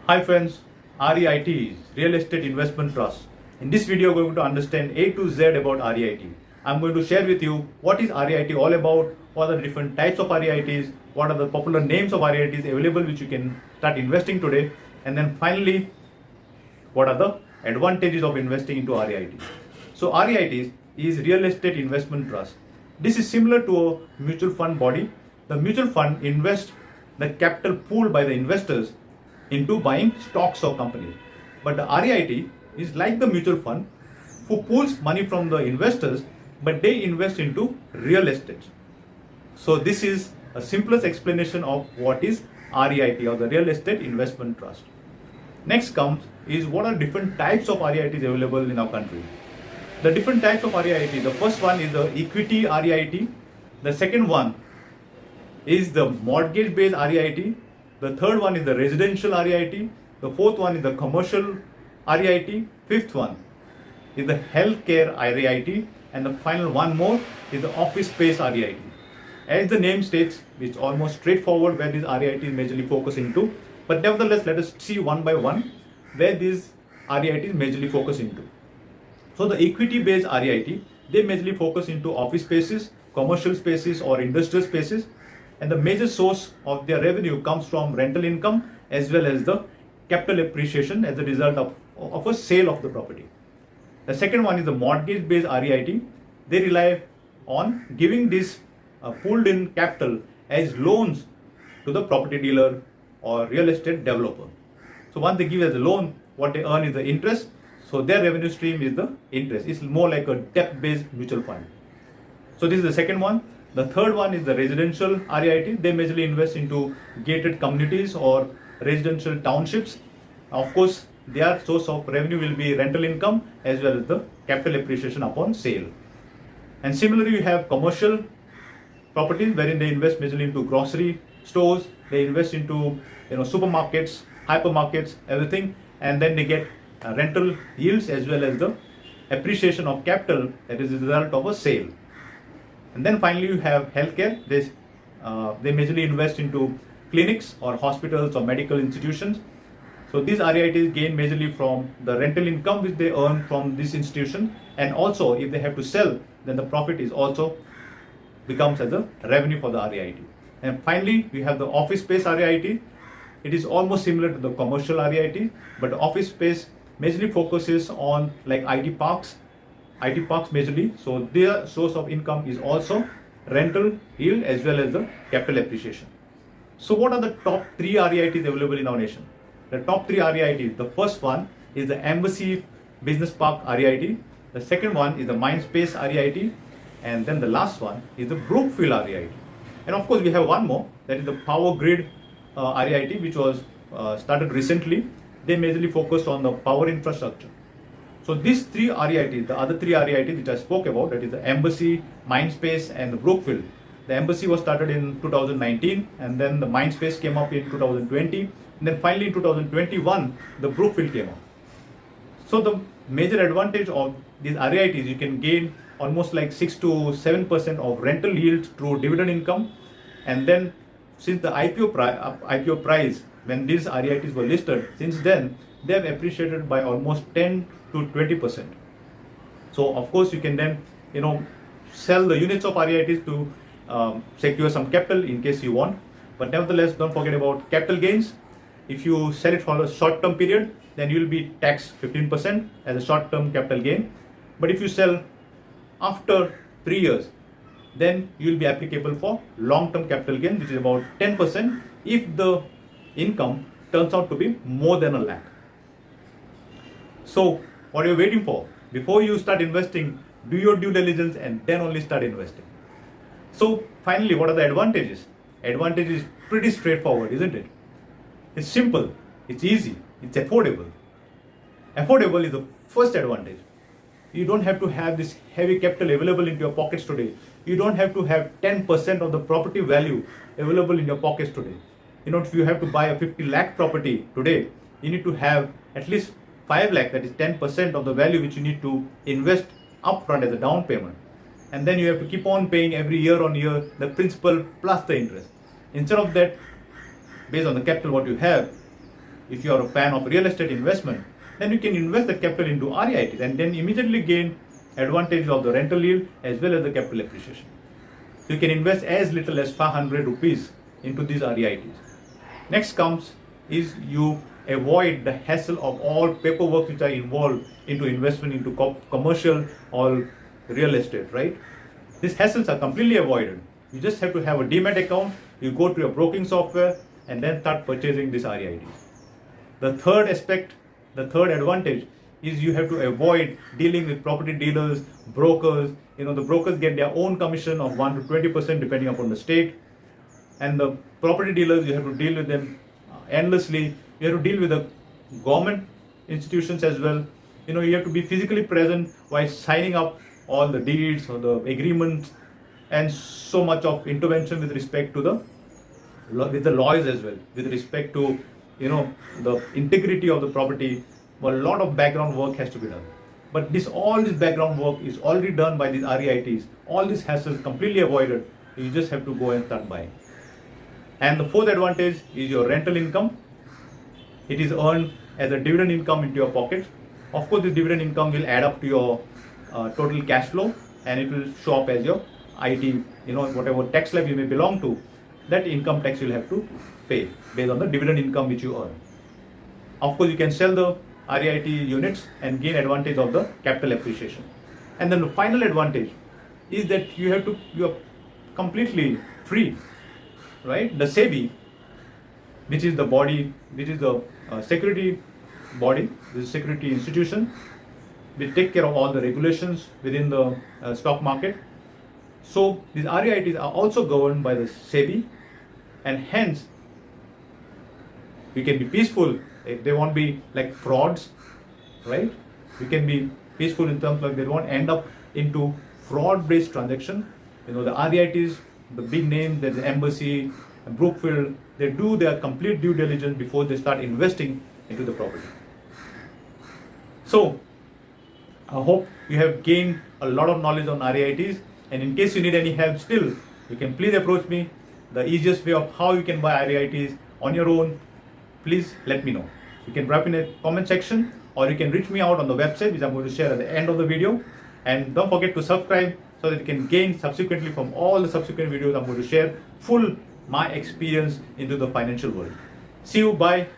Hi friends, REIT is Real Estate Investment Trust. In this video, we're going to understand A to Z about REIT. I'm going to share with you what is REIT all about, what are the different types of REITs, what are the popular names of REITs available which you can start investing today, and then finally, what are the advantages of investing into REIT. So REIT is Real Estate Investment Trust. This is similar to a mutual fund body. The mutual fund invests the capital pooled by the investors into buying stocks of companies. But the REIT is like the mutual fund who pools money from the investors, but they invest into real estate. So this is a simplest explanation of what is REIT, or the Real Estate Investment Trust. Next comes is what are different types of REITs available in our country. The different types of REIT, the first one is the equity REIT, the second one is the mortgage based REIT, the third one is the residential REIT, the fourth one is the commercial REIT, fifth one is the healthcare REIT, and the final one more is the office space REIT. As the name states, it's almost straightforward where this REIT is majorly focused into, but nevertheless let us see one by one where this REIT is majorly focused into. So the equity based REIT, they majorly focus into office spaces, commercial spaces or industrial spaces, and the major source of their revenue comes from rental income as well as the capital appreciation as a result of a sale of the property. The second one is the mortgage based REIT. They rely on giving this pooled in capital as loans to the property dealer or real estate developer. So once they give as a loan, what they earn is the interest. So their revenue stream is the interest. It's more like a debt based mutual fund. So this is the second one. The third one is the residential REIT. They majorly invest into gated communities or residential townships. Of course, their source of revenue will be rental income as well as the capital appreciation upon sale. And similarly, you have commercial properties wherein they invest majorly into grocery stores. They invest into supermarkets, hypermarkets, everything, and then they get rental yields as well as the appreciation of capital that is the result of a sale. And then finally you have healthcare. They majorly invest into clinics or hospitals or medical institutions. So these REITs gain majorly from the rental income which they earn from this institution, and also if they have to sell, then the profit is also becomes as a revenue for the REIT. And finally we have the office space REIT. It is almost similar to the commercial REIT, but office space majorly focuses on like IT parks majorly. So their source of income is also rental yield as well as the capital appreciation. So what are the top 3 REITs available in our nation? The top 3 REITs, the first one is the Embassy Business Park REIT, the second one is the Mindspace REIT, and then the last one is the Brookfield REIT. And of course we have one more, that is the Power Grid REIT, which was started recently. They majorly focused on the power infrastructure. So these 3 REITs, the other 3 REITs which I spoke about, that is the Embassy, Mindspace and the Brookfield. The Embassy was started in 2019, and then the Mindspace came up in 2020, and then finally in 2021 the Brookfield came up. So the major advantage of these REITs, you can gain almost like 6 to 7% of rental yield through dividend income, and then since the IPO price when these REITs were listed, since then they have appreciated by almost 10 to 20%. So of course you can then sell the units of REITs to secure some capital in case you want. But nevertheless, don't forget about capital gains. If you sell it for a short term period, then you will be taxed 15% as a short term capital gain. But if you sell after 3 years, then you will be applicable for long term capital gain, which is about 10% if the income turns out to be more than 1 lakh. So what are you waiting for? Before you start investing, do your due diligence and then only start investing. So finally, what are the advantages? Advantage is pretty straightforward, isn't it? It's simple, it's easy, it's affordable. Affordable is the first advantage. You don't have to have this heavy capital available in your pockets today. You don't have to have 10% of the property value available in your pockets today. If you have to buy a 50 lakh property today, you need to have at least 5 lakh, that is 10% of the value which you need to invest upfront as a down payment. And then you have to keep on paying every year on year the principal plus the interest. Instead of that, based on the capital what you have, if you are a fan of real estate investment, then you can invest the capital into REITs and then immediately gain advantage of the rental yield as well as the capital appreciation. So you can invest as little as 500 rupees into these REITs. Next comes is you avoid the hassle of all paperwork which are involved into investment into commercial or real estate, right? These hassles are completely avoided. You just have to have a demat account, you go to your broking software and then start purchasing these REITs. The third aspect, the third advantage is you have to avoid dealing with property dealers, brokers. The brokers get their own commission of 1 to 20% depending upon the state. And the property dealers, you have to deal with them endlessly. You have to deal with the government institutions as well. You have to be physically present while signing up all the deeds or the agreements, and so much of intervention with respect to with the lawyers as well, with respect to the integrity of the property. A lot of background work has to be done. But all this background work is already done by these REITs. All these hassles completely avoided. You just have to go and start buying. And the fourth advantage is your rental income. It is earned as a dividend income into your pocket. Of course, this dividend income will add up to your total cash flow, and it will show up as your IT, whatever tax slab you may belong to, that income tax you'll have to pay based on the dividend income which you earn. Of course, you can sell the REIT units and gain advantage of the capital appreciation. And then the final advantage is that you are completely free, right? The SEBI, which is the body, which is the security body, this security institution, will take care of all the regulations within the stock market. So these REITs are also governed by the SEBI, and hence we can be peaceful. They won't be like frauds, right? We can be peaceful in terms of they won't end up into fraud-based transaction. The REITs, the big names, there's the Embassy, Brookfield, they do their complete due diligence before they start investing into the property. So I hope you have gained a lot of knowledge on REITs, and in case you need any help still, you can please approach me. The easiest way of how you can buy REITs on your own, please let me know. You can write in the comment section, or you can reach me out on the website, which I'm going to share at the end of the video. And don't forget to subscribe so that you can gain subsequently from all the subsequent videos I'm going to share my experience into the financial world. See you, bye.